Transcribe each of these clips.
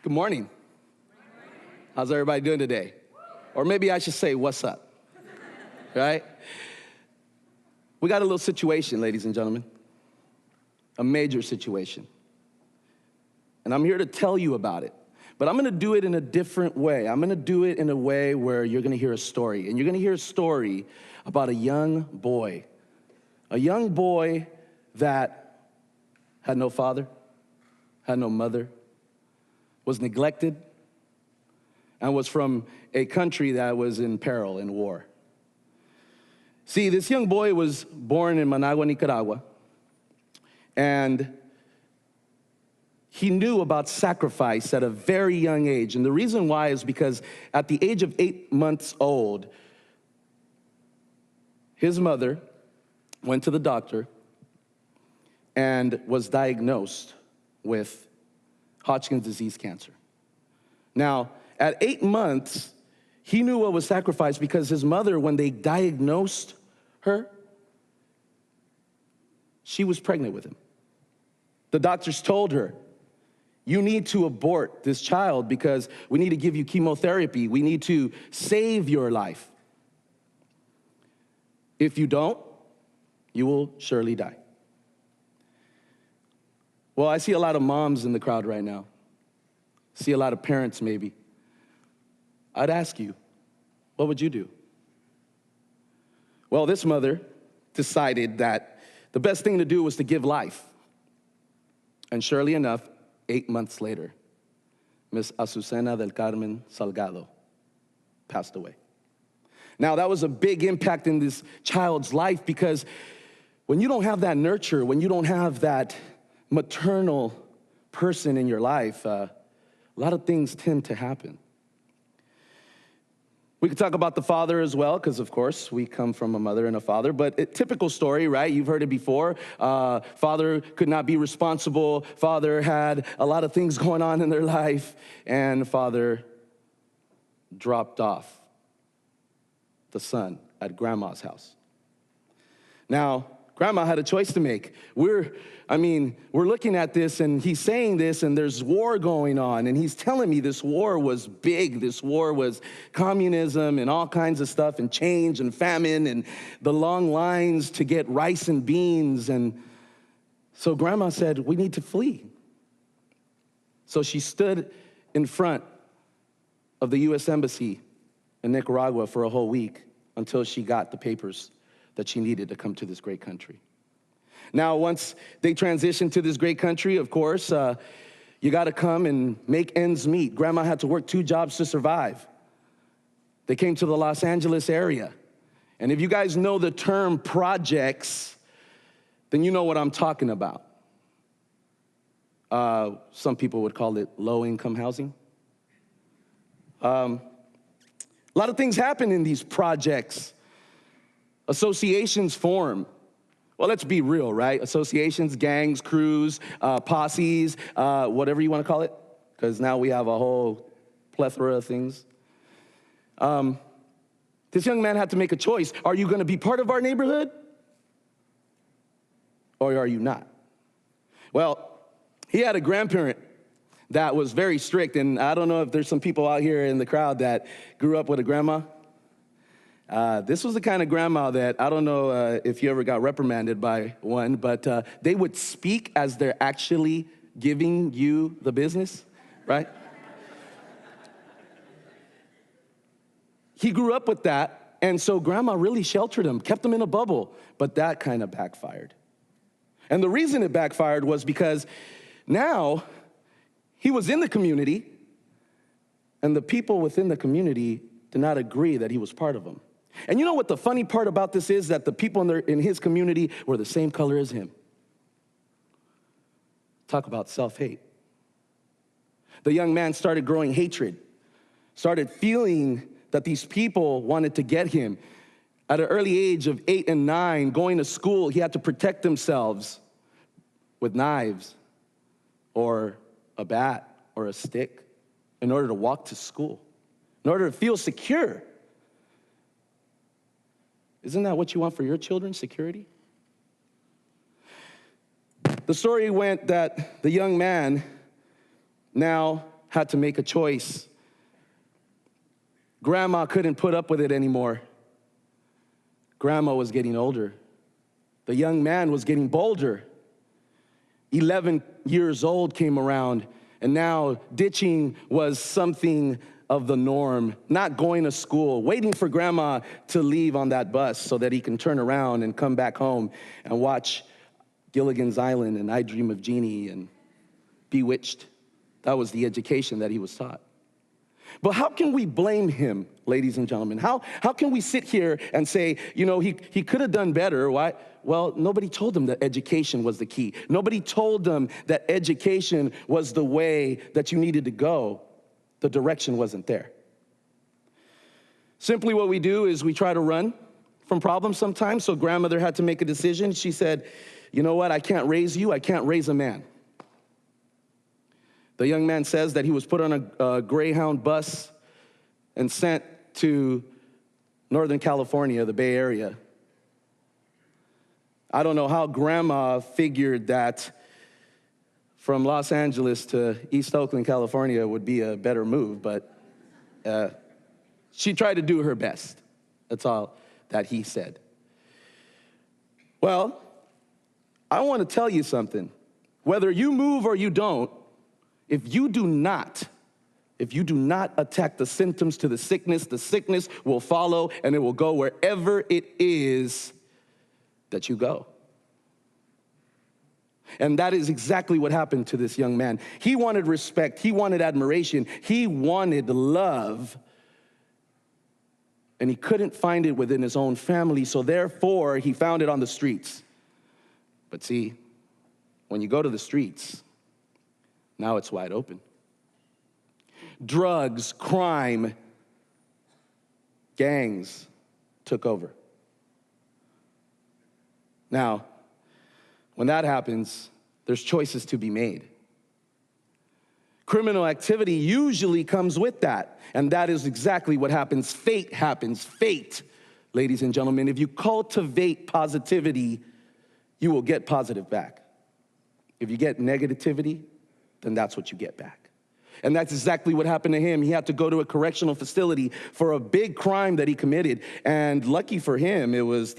Good morning. How's everybody doing today? Or maybe I should say, what's up? Right? We got a little situation, ladies and gentlemen. A major situation. And I'm here to tell you about it. But I'm going to do it in a different way. I'm going to do it in a way where you're going to hear a story. And you're going to hear a story about a young boy. A young boy that had no father, had no mother, was neglected, and was from a country that was in peril, in war. See, this young boy was born in Managua, Nicaragua, and he knew about sacrifice at a very young age. And the reason why is because at the age of 8 months old, his mother went to the doctor and was diagnosed with Hodgkin's disease cancer. Now, at 8 months, he knew what was sacrificed because his mother, when they diagnosed her, she was pregnant with him. The doctors told her, you need to abort this child because we need to give you chemotherapy. We need to save your life. If you don't, you will surely die. Well, I see a lot of moms in the crowd right now. I see a lot of parents maybe. I'd ask you, what would you do? Well, this mother decided that the best thing to do was to give life. And surely enough, 8 months later, Miss Azucena del Carmen Salgado passed away. Now, that was a big impact in this child's life because when you don't have that nurture, when you don't have that maternal person in your life, a lot of things tend to happen. We could talk about the father as well, because of course we come from a mother and a father, but a typical story, right? You've heard it before. Father could not be responsible. Father had a lot of things going on in their life, and father dropped off the son at grandma's house. Now, grandma had a choice to make. We're looking at this, and he's saying this, and there's war going on, and he's telling me this war was big. This war was communism and all kinds of stuff, and change and famine, and the long lines to get rice and beans. And so grandma said, we need to flee. So she stood in front of the U.S. Embassy in Nicaragua for a whole week until she got the papers that she needed to come to this great country. Now, once they transitioned to this great country, of course, you got to come and make ends meet. Grandma had to work 2 jobs to survive. They came to the Los Angeles area. And if you guys know the term projects, then you know what I'm talking about. Some people would call it low-income housing. A lot of things happen in these projects. Associations form. Well, let's be real, right? Associations, gangs, crews, posses, whatever you want to call it, because now we have a whole plethora of things. This young man had to make a choice. Are you going to be part of our neighborhood? Or are you not? Well, he had a grandparent that was very strict, and I don't know if there's some people out here in the crowd that grew up with a grandma. This was the kind of grandma that, I don't know if you ever got reprimanded by one, but they would speak as they're actually giving you the business, right? He grew up with that, and so grandma really sheltered him, kept him in a bubble, but that kind of backfired. And the reason it backfired was because now he was in the community, and the people within the community did not agree that he was part of them. And you know what the funny part about this is? That the people in his community were the same color as him. Talk about self-hate. The young man started growing hatred, started feeling that these people wanted to get him. At an early age of 8 and 9, going to school, he had to protect themselves with knives or a bat or a stick in order to walk to school, in order to feel secure. Isn't that what you want for your children, security? The story went that the young man now had to make a choice. Grandma couldn't put up with it anymore. Grandma was getting older. The young man was getting bolder. 11 years old came around, and now ditching was something of the norm. Not going to school, waiting for grandma to leave on that bus so that he can turn around and come back home and watch Gilligan's Island and I Dream of Jeannie and Bewitched. That was the education that he was taught. But how can we blame him, ladies and gentlemen? How can we sit here and say, he could have done better? Why? Well, nobody told him that education was the key. Nobody told him that education was the way that you needed to go. The direction wasn't there. Simply what we do is we try to run from problems sometimes. So grandmother had to make a decision. She said, you know what? I can't raise you. I can't raise a man. The young man says that he was put on a Greyhound bus and sent to Northern California, the Bay Area. I don't know how grandma figured that from Los Angeles to East Oakland, California would be a better move, but she tried to do her best. That's all that he said. Well, I want to tell you something. Whether you move or you don't, if you do not attack the symptoms to the sickness will follow, and it will go wherever it is that you go. And that is exactly what happened to this young man. He wanted respect. He wanted admiration. He wanted love. And he couldn't find it within his own family, so therefore he found it on the streets. But see, when you go to the streets, now it's wide open. Drugs, crime, gangs took over. Now, when that happens, there's choices to be made. Criminal activity usually comes with that, and that is exactly what happens. Fate happens. Fate, ladies and gentlemen. If you cultivate positivity, you will get positive back. If you get negativity, then that's what you get back. And that's exactly what happened to him. He had to go to a correctional facility for a big crime that he committed. And lucky for him, it was at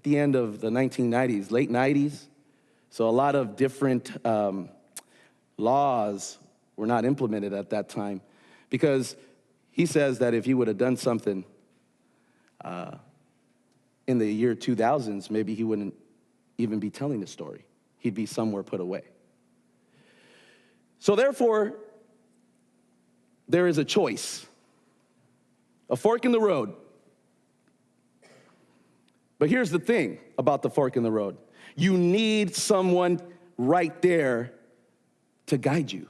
the end of the 1990s, late 90s. So a lot of different laws were not implemented at that time, because he says that if he would have done something in the year 2000s, maybe he wouldn't even be telling the story. He'd be somewhere put away. So therefore, there is a choice, a fork in the road. But here's the thing about the fork in the road. You need someone right there to guide you.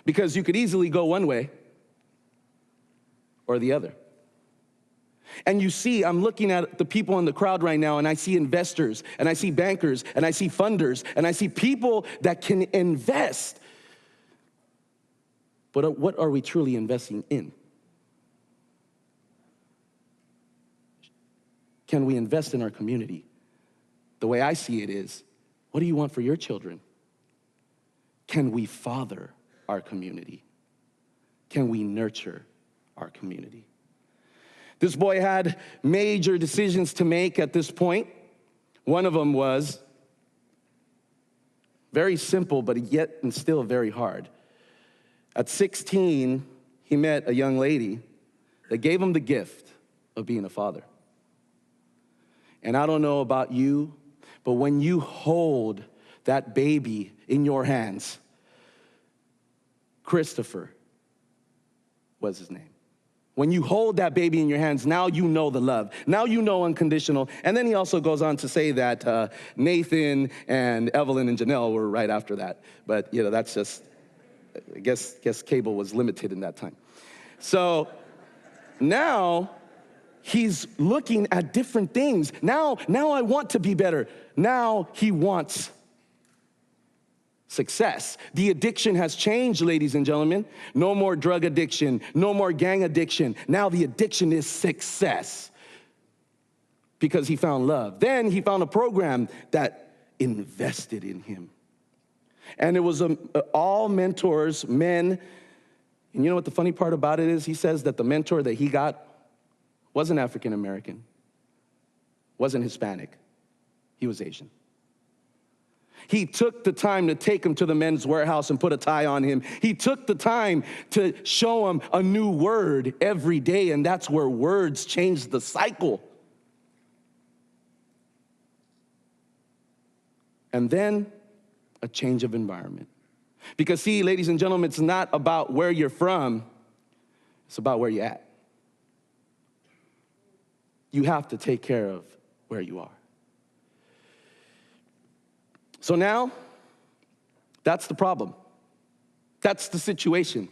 Because you could easily go one way or the other. And you see, I'm looking at the people in the crowd right now, and I see investors, and I see bankers, and I see funders, and I see people that can invest. But what are we truly investing in? Can we invest in our community? The way I see it is, what do you want for your children? Can we father our community? Can we nurture our community? This boy had major decisions to make at this point. One of them was very simple, but yet and still very hard. At 16, he met a young lady that gave him the gift of being a father. And I don't know about you, but when you hold that baby in your hands, Christopher was his name. When you hold that baby in your hands, now you know the love. Now you know unconditional. And then he also goes on to say that Nathan and Evelyn and Janelle were right after that. But, that's just, I guess cable was limited in that time. So now he's looking at different things. Now I want to be better. Now he wants success. The addiction has changed, ladies and gentlemen. No more drug addiction, no more gang addiction. Now the addiction is success, because he found love. Then he found a program that invested in him. And it was all mentors, men. And you know what the funny part about it is? He says that the mentor that he got wasn't African American, wasn't Hispanic. He was Asian. He took the time to take him to the Men's Warehouse and put a tie on him. He took the time to show him a new word every day, and that's where words change the cycle. And then a change of environment. Because see, ladies and gentlemen, it's not about where you're from, it's about where you're at. You have to take care of where you are. So now, that's the problem. That's the situation.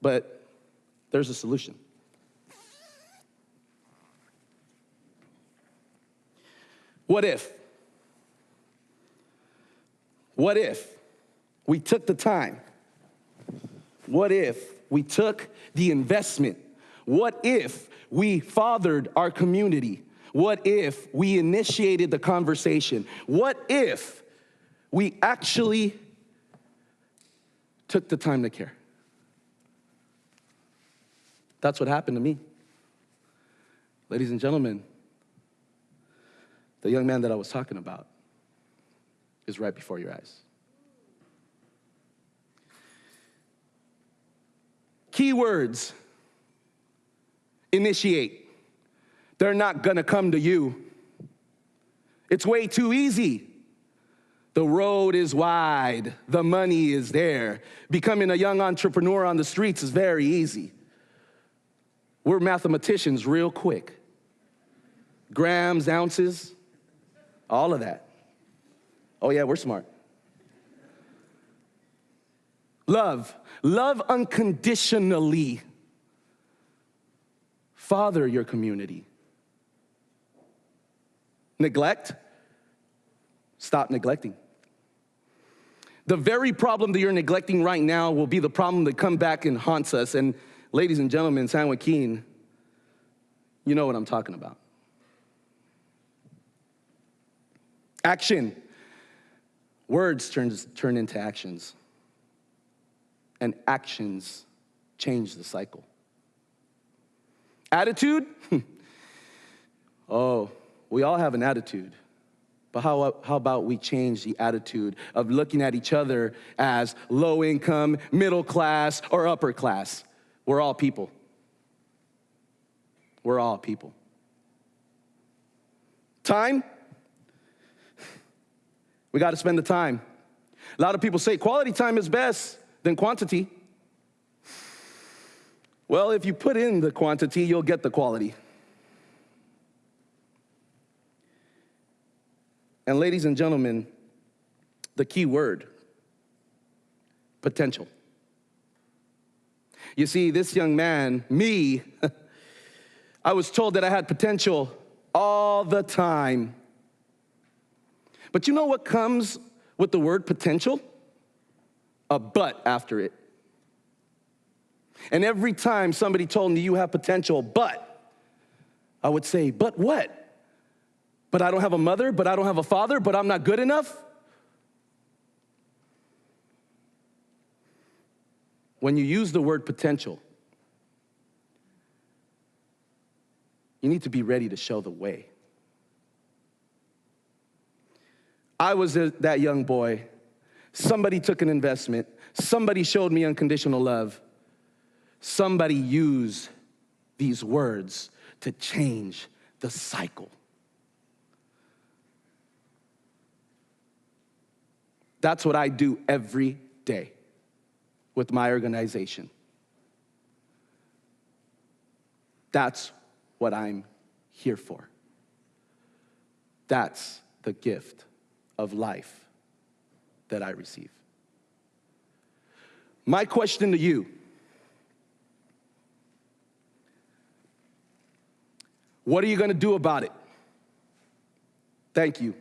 But there's a solution. What if we took the time? What if we took the investment? What if we fathered our community? What if we initiated the conversation? What if we actually took the time to care? That's what happened to me. Ladies and gentlemen, the young man that I was talking about is right before your eyes. Keywords: initiate. They're not gonna come to you. It's way too easy. The road is wide. The money is there. Becoming a young entrepreneur on the streets is very easy. We're mathematicians real quick. Grams, ounces, all of that. Oh yeah, we're smart. Love unconditionally. Father your community. Neglect, stop neglecting. The very problem that you're neglecting right now will be the problem that comes back and haunts us. And ladies and gentlemen, San Joaquin, you know what I'm talking about. Action. Words turn into actions. And actions change the cycle. Attitude? Oh, we all have an attitude. But how about we change the attitude of looking at each other as low income, middle class, or upper class? We're all people. We're all people. Time? We got to spend the time. A lot of people say quality time is best than quantity. Well, if you put in the quantity, you'll get the quality. And ladies and gentlemen, the key word, potential. You see, this young man, me, I was told that I had potential all the time. But you know what comes with the word potential? A but after it. And every time somebody told me you have potential, but, I would say, but what? But I don't have a mother, but I don't have a father, but I'm not good enough? When you use the word potential, you need to be ready to show the way. I was that young boy. Somebody took an investment. Somebody showed me unconditional love. Somebody used these words to change the cycle. That's what I do every day with my organization. That's what I'm here for. That's the gift of life that I receive. My question to you: what are you going to do about it? Thank you.